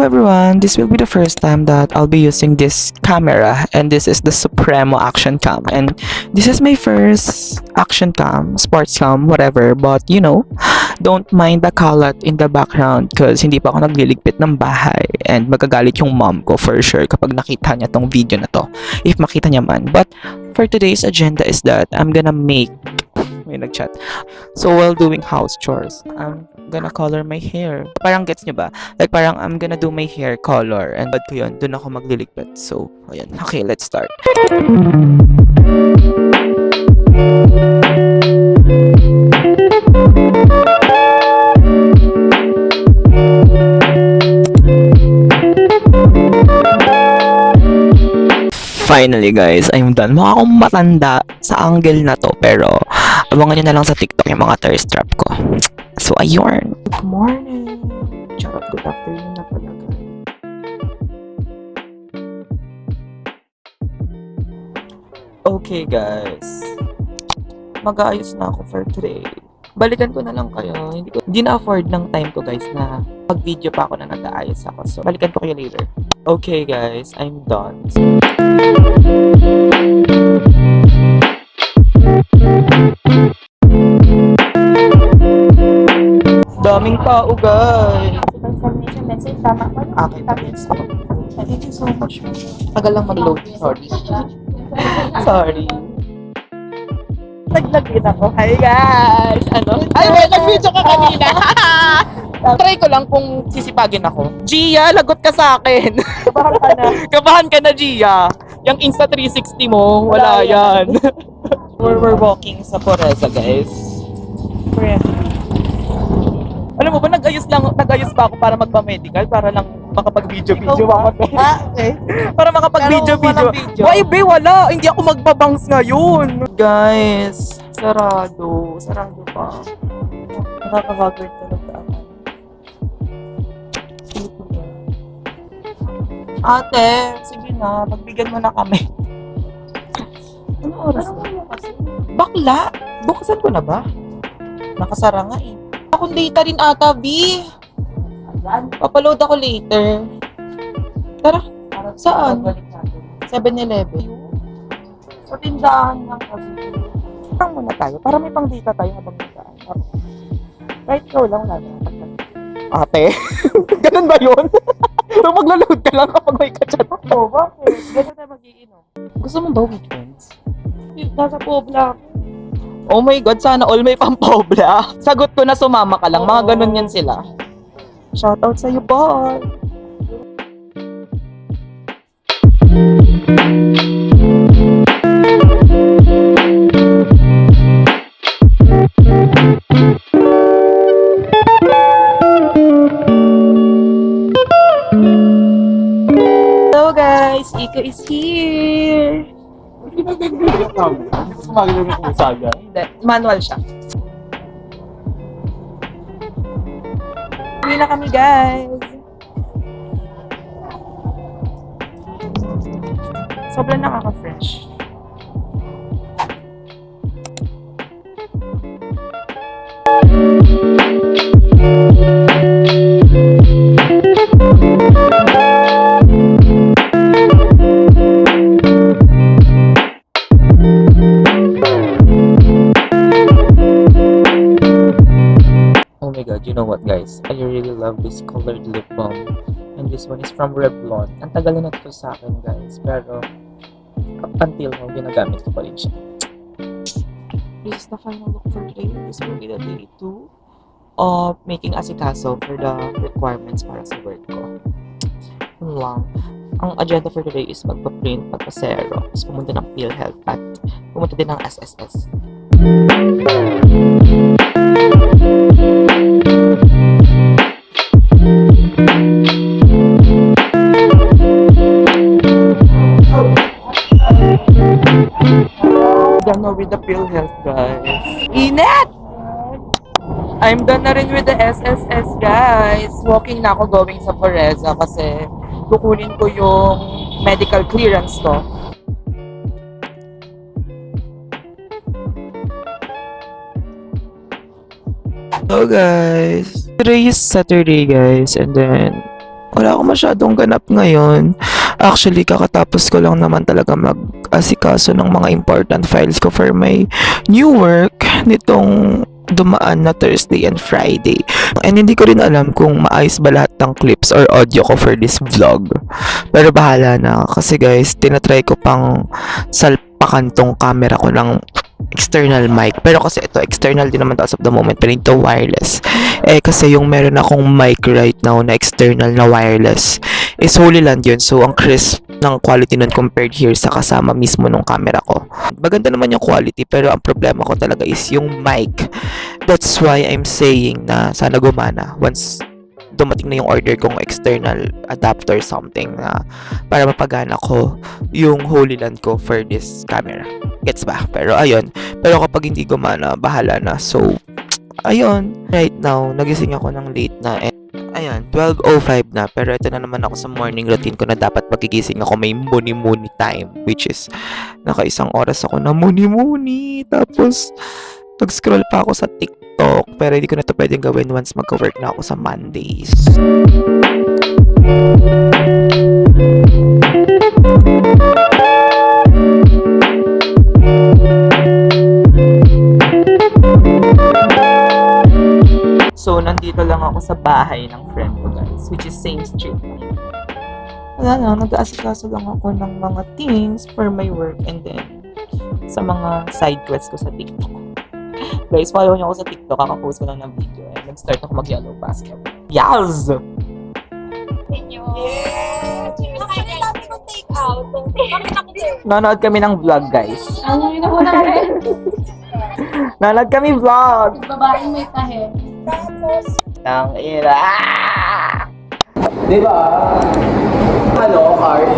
everyone, this will be the first time that I'll be using this camera, and this is the Supremo Action Cam, and this is my first action cam, sports cam, whatever, but you know, don't mind the kalat in the background because hindi pa ako nagliligpit ng bahay and magagalit yung mom ko for sure kapag nakita niya tong video na to, if makita niya man. But for today's agenda is that I'm gonna make, may nagchat, so while doing house chores, I'm gonna color my hair. Parang gets nyo ba? Like parang I'm gonna do my hair color and bad ko yun, dun ako magliligpit. So, ayan. Okay, let's start. Finally guys, I'm done. Mukha akong matanda sa angle na to, pero abangan nyo na lang sa TikTok yung mga thirst trap ko. So ayun. Good morning. Charot, good afternoon na pala guys. Okay guys, mag-aayos na ako for today. Balikan ko na lang kayo. Hindi na afford ng time ko guys na pag-video pa ako na nag-aayos ako. So balikan ko kayo later. Okay guys, I'm done. Daming tao guys. Confirmation message, tama ba? Okay, yes. Thank you so much. Tagal lang mag-load. Sorry. Sorry. Nag-vlog din ako. Hi guys! Ano? Ay, wait, nag-video ka kanina. Try ko lang kung sisipagin ako. Gia, lagot ka sa akin. Kabahan ka na. Kabahan ka na, Gia. Yung Insta 360 mo, wala yan. We're walking sa Poreza, guys. Alam mo ba, nag-ayos pa ako para magpa-medical, para lang makapag-video-video ako. Okay. Para makapag-video-video. Walang video. Why, be, wala. Hindi ako magbabangs ngayon. Guys, sarado. Sarado pa. Nakaka-haggard talaga ako. Ate, sige na. Pagbigyan mo na kami. Ano oras na? Bakla? Bukasan ko na ba? Nakasara nga eh. Akong data rin ata, B. Papaload ako later. Tara. Saan? 7-Eleven. Sa tindahan lang kasi. Tang muna tayo. Para may pang data tayo habang nagkaan. Right go lang wala na. Ate, ganun ba yun? So magla-load ka lang kapag may kachat. Oo, bakit? Gano'n na mag-iinom. Gusto mo ba weekends? Nasa pobla ako. Oh my God, sana all may pampobla. Sagot ko na sumama ka lang. Mga ganun yan sila. Shoutout sa'yo, boy. Hello guys, Iko is here. Sumagin mo kung saga. Hindi, manual siya. Uwi na kami guys. Sobrang nakaka-fresh. Oh my God, you know what guys? I really love this colored lip balm. And this one is from Revlon. Ang tagal na ito sa akin guys. Pero up until now, ginagamit ko pa rin siya. This is the final look for today. This will be the day 2 of making asikaso for the requirements para sa work ko. Yun lang. Ang agenda for today is magpa-print, magpa-zero, is pumunta ng PhilHealth at pumunta din ng SSS. Done na with the PhilHealth, guys. Init! I'm done na rin with the SSS, guys. Walking na ako going sa Poreza kasi kukunin ko yung medical clearance ko. Hello guys! Today is Saturday guys, and then Wala akong masyadong ganap ngayon. Actually, kakatapos ko lang naman talaga mag-asikaso ng mga important files ko for my new work nitong dumaan na Thursday and Friday. And hindi ko rin alam kung maayos ba lahat ng clips or audio ko for this vlog. Pero bahala na. Kasi guys, tinatry ko pang salpakan tong camera ko ng external mic. Pero kasi ito, external din naman as of the moment. Pero ito wireless. Kasi yung meron akong mic right now na external na wireless is Holy Land yun. So, ang crisp ng quality nun compared here sa kasama mismo nung camera ko. Maganda naman yung quality, pero ang problema ko talaga is yung mic. That's why I'm saying na sana gumana once dumating na yung order kong external adapter something na para mapagana ko yung Holy Land ko for this camera. Gets ba? Pero ayun. Pero kapag hindi gumana, bahala na. So, ayun. Right now, nagising ako ng late na. Ayun, 12:05 na. Pero ito na naman ako sa morning routine ko na dapat magigising ako may muni-muni time. Which is, naka-1 oras ako na muni-muni. Tapos, nag-scroll pa ako sa TikTok. Pero hindi ko na ito pwedeng gawin once magka-work na ako sa Mondays. So, nandito lang ako sa bahay ng friend ko, guys, which is same street. Wala na, nag-aasikaso lang ako ng mga things for my work and then sa mga side quests ko sa TikTok. Guys, follow niyo ako sa TikTok, kakapost ko lang ng video and nag-start ako mag-yellow basket. Yes! Nanonood kami ng vlog, guys. Ano yun ako namin? Nanonood kami vlog! Babaeng may tahe. Ang ira. Di ba? Ano, card?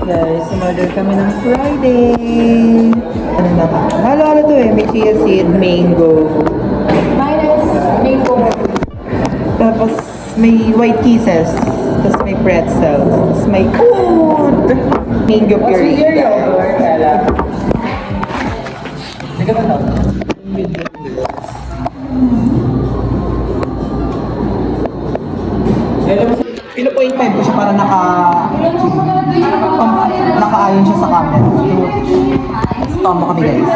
Guys, in-order kami ng Friday. Ano na ba? Halo-halo to eh. May chia seed, mango. Minus mango. Tapos may white kisses. Tapos may pretzels. Tapos may food. Mango puree. Pino-point 5 ko siya para nakaayon siya sa camera. Tama kami guys.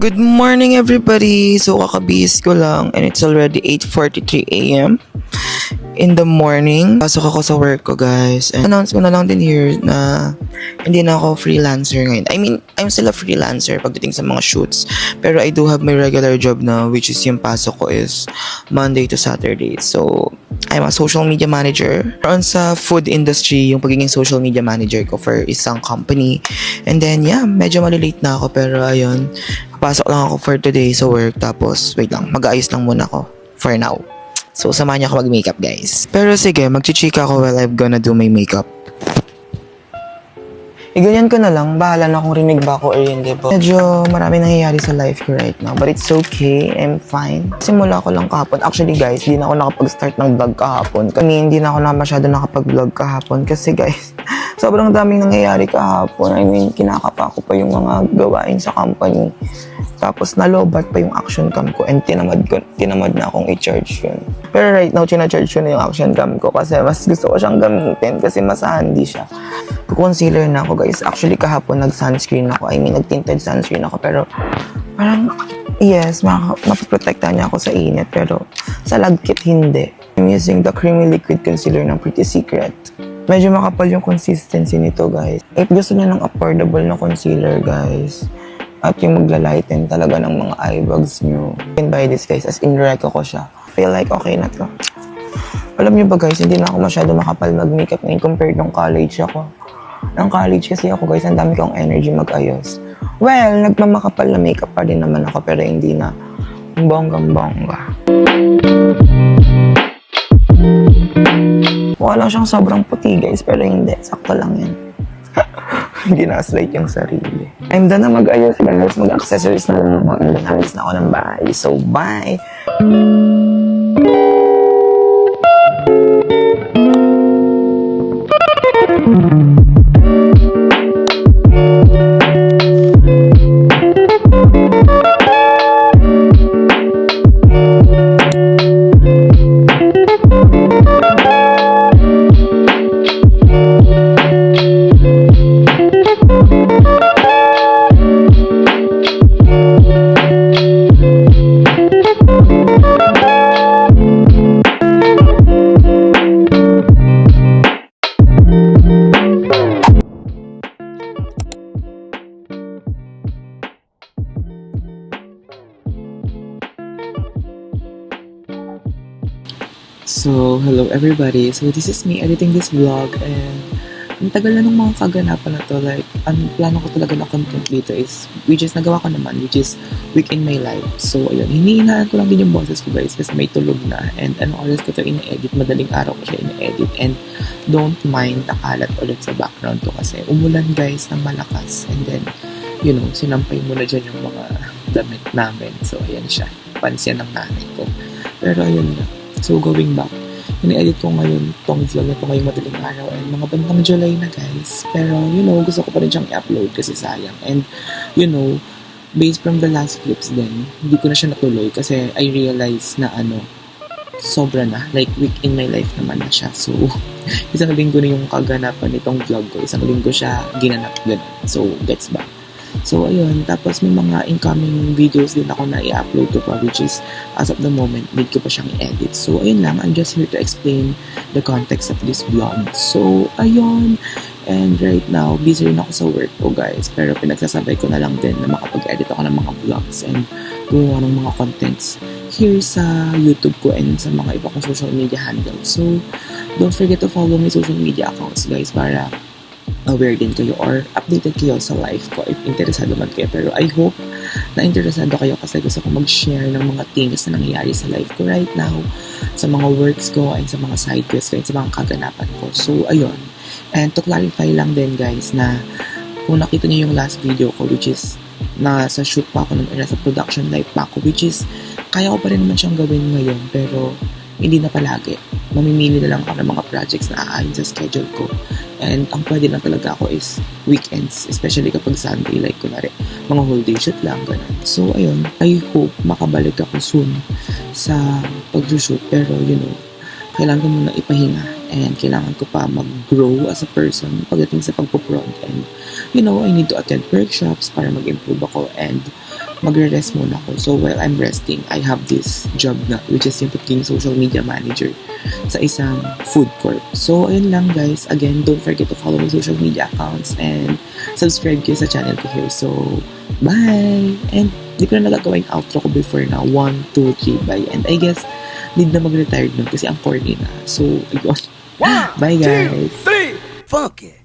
Good morning everybody! So kakabihis ko lang and it's already 8:43 a.m. in the morning. Pasok ako sa work ko guys. And announce ko na lang din here na hindi na ako freelancer ngayon. I mean, I'm still a freelancer pagdating sa mga shoots. Pero I do have my regular job na which is yung pasok ko is Monday to Saturday. So, I'm a social media manager. On sa food industry, yung pagiging social media manager ko for isang company. And then, yeah, medyo malilate na ako. Pero ayun, pasok lang ako for today sa work. Tapos, wait lang, mag-aayos lang muna ako for now. So, samahan niyo ako mag-makeup, guys. Pero sige, mag-chichika ako while I'm gonna do my makeup. Ganyan ko na lang, bahala na kung rinig ba ako or hindi po. Medyo marami nangyayari sa life ko right now, but it's okay, I'm fine. Simula ko lang kahapon. Actually guys, di na ako nakapag-start ng vlog kahapon. Hindi na ako masyado nakapag-vlog kahapon kasi guys, sobrang daming nangyayari kahapon. I mean, kinakapa ko pa yung mga gawain sa company. Tapos nalobat pa yung action cam ko and tinamad na akong i-charge yun. Pero right now, charge ko na yung action cam ko kasi mas gusto ko siyang gamitin kasi mas handy siya. Concealer na ako guys. Actually kahapon nag-sunscreen ako. I mean, nag-tinted sunscreen ako pero parang yes, mapaprotektahan niya ako sa init pero sa lagkit hindi. I'm using the creamy liquid concealer ng Pretty Secret. Medyo makapal yung consistency nito guys. If gusto niyo ng affordable na concealer guys, at yung maglalighten talaga ng mga eye bags nyo. You can buy this guys, as in reco ko siya. Feel like okay na to. Alam nyo ba guys, hindi na ako masyado makapal mag-makeup ngayon compared nung college ako. Ng college kasi ako guys, ang dami kong energy mag-ayos. Well, nagmamakapal na makeup pa din naman ako pero hindi na bonggang-bongga. Mukha lang siyang sobrang puti guys pero hindi, sakto lang yan. Hindi na-slate yung sarili. I'm done na mag-ayos guys, mag-accessories na lang mag-accessories na ako ng bahay. So, bye! So, hello everybody. So, this is me editing this vlog and ang tagal na ng mga kaganapan na to. Like, ang plano ko talaga na content dito is, which is nagawa ko naman, which is week in my life. So, ayun, hinihinaan ko lang din yung boses ko guys kasi may tulog na and anong oras ko to ina-edit, madaling araw ko siya ina-edit and don't mind the kalat ulit sa background ko kasi umulan guys ng malakas and then, you know, sinampay mo na dyan yung mga damit namin. So, ayan siya. Pansin ng nanay ko. Pero ayun nga. So, going back, ini-edit ko ngayon tong vlog na to ngayong madaling araw and mga bandang July na guys. Pero, you know, gusto ko pa rin siyang i-upload kasi sayang. And, you know, based from the last clips din, hindi ko na siya natuloy kasi I realized na sobra na. Like, week in my life naman na siya. So, isang linggo na yung kaganapan nitong vlog ko. Isang linggo siya ginanap ganun. So, gets ba? So, ayun. Tapos, may mga incoming videos din ako na i-upload ko pa, which is, as of the moment, need ko pa siyang i-edit. So, ayun lang. I'm just here to explain the context of this vlog. So, ayun. And right now, busy rin ako sa work ko, guys. Pero pinagsasabay ko na lang din na makapag-edit ako ng mga vlogs and gumawa ng mga contents here sa YouTube ko and sa mga iba kong social media handles. So, don't forget to follow my social media accounts, guys, para aware din kayo or updated kayo sa life ko if interesado man kayo. Pero I hope na interesado kayo kasi gusto ko mag-share ng mga things na nangyayari sa life ko right now, sa mga works ko and sa mga side quests ko and sa mga kaganapan ko. So, ayun. And to clarify lang din guys na kung nakita niyo yung last video ko which is nasa shoot pa ako nasa production life pa ako which is kaya ko pa rin naman siyang gawin ngayon pero hindi na palagi. Mamimili na lang ako ng mga projects na aayon sa schedule ko. And ang pwede lang talaga ako is weekends, especially kapag Sunday, like kunwari, mga whole day shoot lang, ganun. So, ayun, I hope makabalik ako soon sa pag-shoot. Pero, you know, kailangan ko muna ipahinga and kailangan ko pa mag-grow as a person pagdating sa pagpo-prod. And, you know, I need to attend workshops para mag-improve ako and magre-rest muna ako. So, while I'm resting, I have this job na, which is yung pagiging social media manager sa isang food court. So, ayun lang guys. Again, don't forget to follow my social media accounts and subscribe kayo sa channel ko here. So, bye! And, di ko na nagagawa yung outro ko before na 1, 2, 3, bye. And I guess, need na mag-retire nun kasi ang corny na. So, ayun. Bye guys! 1, 2, 3, funky!